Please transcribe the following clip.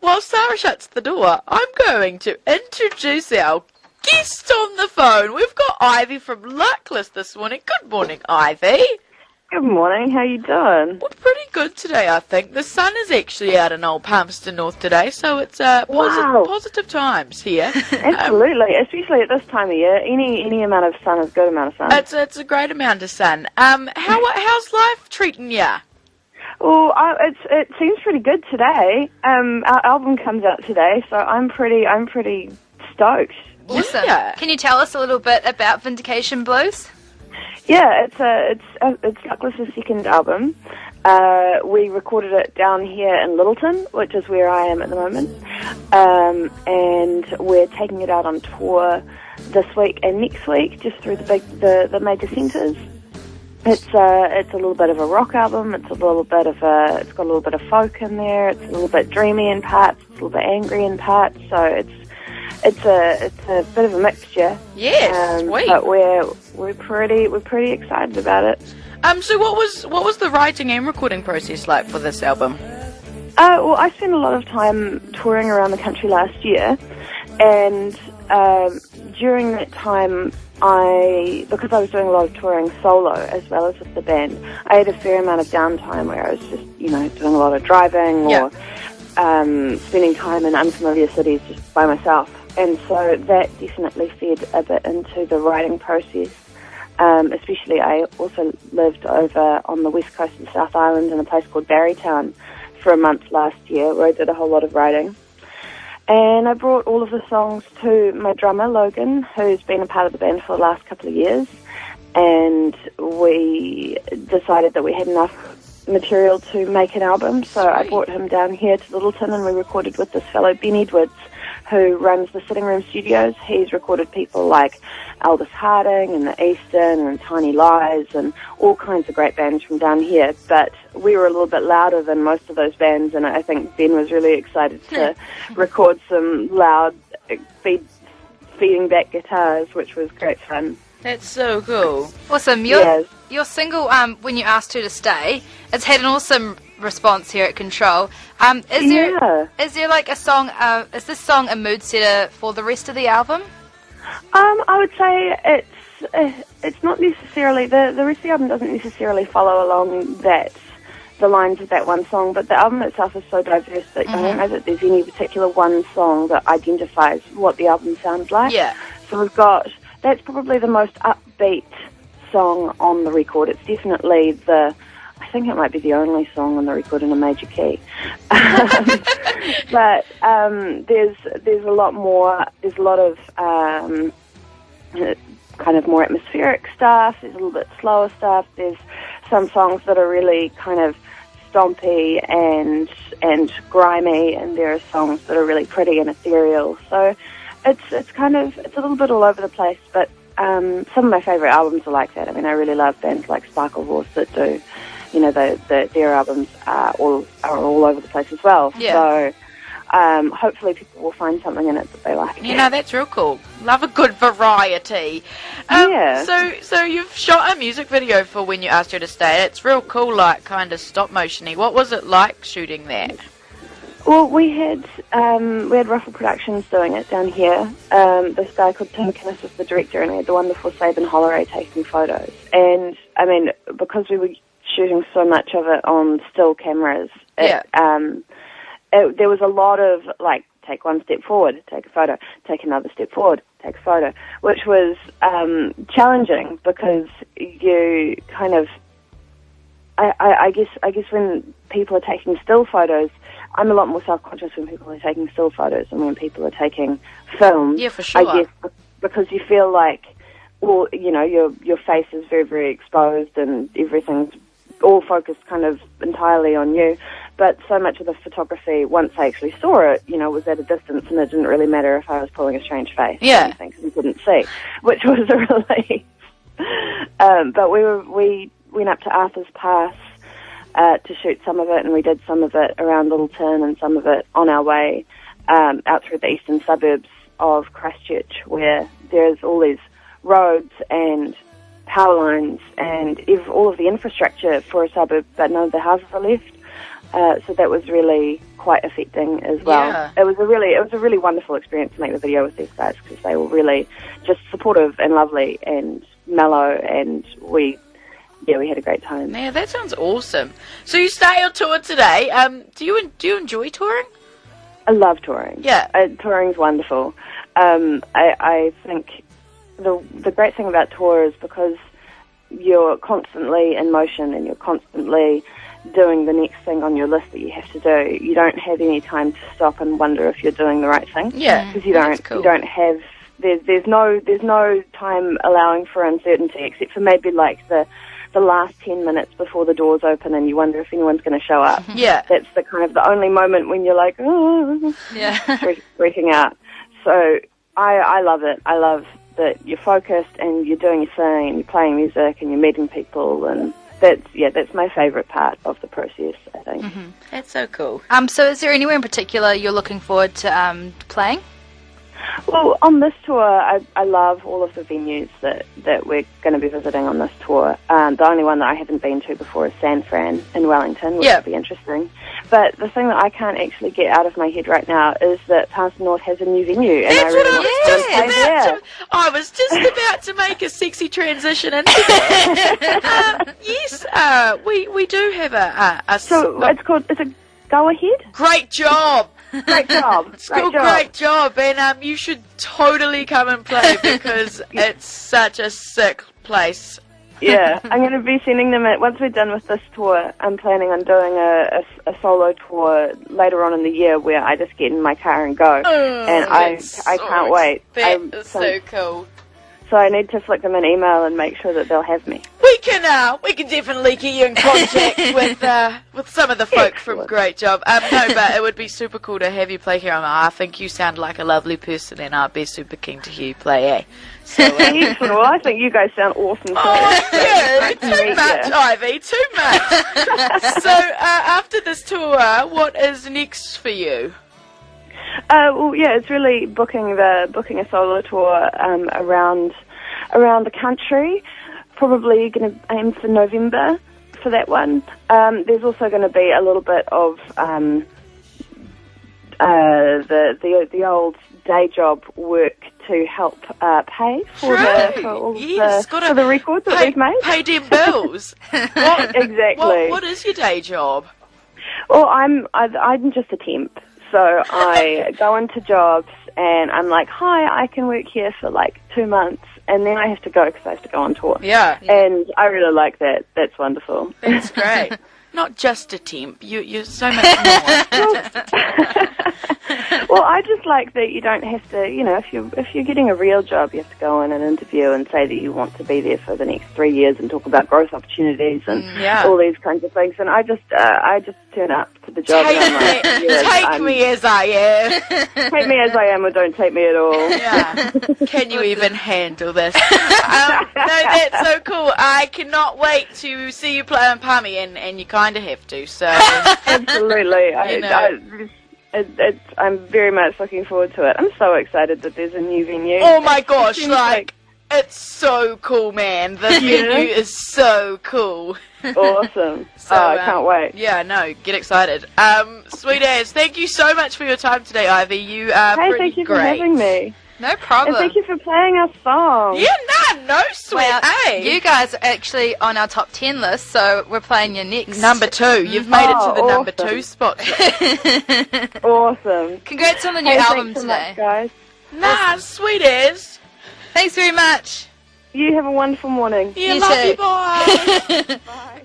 While Sarah shuts the door, I'm going to introduce our guest on the phone. We've got Ivy from Luckless this morning. Good morning, Ivy. Good morning, how you doing? We're pretty good today, I think. The sun is actually out in old Palmerston North today, so it's positive times here. Absolutely, especially at this time of year. Any amount of sun is a good amount of sun. It's a great amount of sun. How's life treating ya? Well, it seems pretty good today. Our album comes out today, so I'm pretty stoked. Awesome. Yeah. Can you tell us a little bit about Vindication Blues? Yeah, it's Luckless's second album. We recorded it down here in Littleton, which is where I am at the moment, and we're taking it out on tour this week and next week, just through the major centres. It's a little bit of a rock album. It's got a little bit of folk in there. It's a little bit dreamy in parts. It's a little bit angry in parts. So it's a bit of a mixture. Yes, sweet. But we're pretty excited about it. So what was the writing and recording process like for this album? Well, I spent a lot of time touring around the country last year, and during that time, because I was doing a lot of touring solo as well as with the band, I had a fair amount of downtime where I was just, doing a lot of driving or spending time in unfamiliar cities just by myself. And so that definitely fed a bit into the writing process. Especially, I also lived over on the west coast of the South Island in a place called Barrytown for a month last year, where I did a whole lot of writing. And I brought all of the songs to my drummer, Logan, who's been a part of the band for the last couple of years. And we decided that we had enough material to make an album. So I brought him down here to Littleton, and we recorded with this fellow, Ben Edwards, who runs the Sitting Room Studios. He's recorded people like Aldous Harding and the Eastern and Tiny Lies and all kinds of great bands from down here. But we were a little bit louder than most of those bands, and I think Ben was really excited to record some loud feeding back guitars, which was great fun. That's so cool. Awesome. Your single, When You Asked Her to Stay, it's had an awesome response here at Control. Is there like a song, is this song a mood setter for the rest of the album? I would say it's not necessarily, the rest of the album doesn't necessarily follow along the lines of that one song, but the album itself is so diverse that I don't know that there's any particular one song that identifies what the album sounds like. Yeah. So that's probably the most upbeat song on the record. It's definitely I think it might be the only song on the record in a major key. But there's a lot more. There's a lot of kind of more atmospheric stuff. There's a little bit slower stuff. There's some songs that are really kind of stompy and grimy, and there are songs that are really pretty and ethereal. So it's a little bit all over the place, but some of my favourite albums are like that. I mean, I really love bands like Sparkle Horse that do, their albums are all over the place as well. Yeah. So hopefully people will find something in it that they like. That's real cool. Love a good variety. Yeah. So you've shot a music video for When You Asked Her to Stay. It's real cool, like kind of stop motiony. What was it like shooting that? Well, we had Ruffle Productions doing it down here. This guy called Tim Kinnis was the director, and we had the wonderful Sabin Holleray taking photos. And I mean, because we were shooting so much of it on still cameras, there was a lot of like, take one step forward, take a photo, take another step forward, take a photo, which was challenging because you kind of, I guess when people are taking still photos, I'm a lot more self-conscious when people are taking still photos than when people are taking film. Yeah, for sure. I guess because you feel like, well, your face is very, very exposed and everything's all focused kind of entirely on you. But so much of the photography, once I actually saw it, was at a distance, and it didn't really matter if I was pulling a strange face or anything, because you couldn't see, which was a relief. But we went up to Arthur's Pass to shoot some of it, and we did some of it around Littleton and some of it on our way out through the eastern suburbs of Christchurch, where there's all these roads and power lines and all of the infrastructure for a suburb, but none of the houses are left. So that was really quite affecting as well. Yeah. It was a really wonderful experience to make the video with these guys because they were really just supportive and lovely and mellow, and we had a great time. Yeah, that sounds awesome. So you stay on tour today. Do you enjoy touring? I love touring. Yeah. Touring's wonderful. I think the great thing about tour is because you're constantly in motion and you're constantly doing the next thing on your list that you have to do. You don't have any time to stop and wonder if you're doing the right thing. Yeah, because you don't have. There's no time allowing for uncertainty except for maybe like the last 10 minutes before the doors open and you wonder if anyone's going to show up. Yeah. That's the only moment when you're like, oh, freaking out. So I love it. I love that you're focused and you're doing your thing and you're playing music and you're meeting people, and that's my favourite part of the process, I think. Mm-hmm. That's so cool. So is there anywhere in particular you're looking forward to playing? Well, on this tour, I love all of the venues that we're going to be visiting on this tour. The only one that I haven't been to before is San Fran in Wellington, which will be interesting. But the thing that I can't actually get out of my head right now is that Palmerston North has a new venue. And That's I really want to play there. I was just about to make a sexy transition into that. Yes, we do have is it Go Ahead? Great job. Great job. Great job. And you should totally come and play because it's such a sick place. Yeah, I'm going to be sending them once we're done with this tour. I'm planning on doing a solo tour later on in the year where I just get in my car and go. And I can't wait. That is so cool. So I need to flick them an email and make sure that they'll have me. We can definitely get you in contact with some of the folk from Great Job. No, but it would be super cool to have you play here. I think you sound like a lovely person, and I'd be super keen to hear you play. So, excellent. Well, I think you guys sound awesome too. Oh, too much, Ivy, too much. So after this tour, what is next for you? It's really booking a solo tour around the country. Probably going to aim for November for that one. There's also going to be a little bit of the old day job work to help pay for the records that we've made. Pay them bills. Exactly. What is your day job? Well, I'm just a temp. So I go into jobs and I'm like, hi, I can work here for like 2 months, and then I have to go because I have to go on tour. Yeah. And I really like that. That's wonderful. That's great. Not just a temp. You're so much more. Well, I just like that you don't have to, if you're getting a real job, you have to go in and interview and say that you want to be there for the next 3 years and talk about growth opportunities and all these kinds of things. And I just turn up to the job. Take me as I am. Take me as I am, or don't take me at all. Yeah. Can you even handle this? No, that's so cool. I cannot wait to see you play on Palmy, and you kind of have to. So absolutely. I'm very much looking forward to it. I'm so excited that there's a new venue. Oh my gosh, it's so cool, man. The venue is so cool. Awesome. So, I can't wait. Yeah, no, get excited. Sweet as, thank you so much for your time today, Ivy. You are pretty great. Thank you for having me. No problem. And thank you for playing our song. Yeah, no sweat. Well, you guys are actually on our top 10 list, so we're playing your next. Number 2. You've made it to the number 2 spot. Awesome. Congrats on the new album thanks so today. much, guys. Awesome. Sweet as. Thanks very much. You have a wonderful morning. You love too. you, bye. Bye.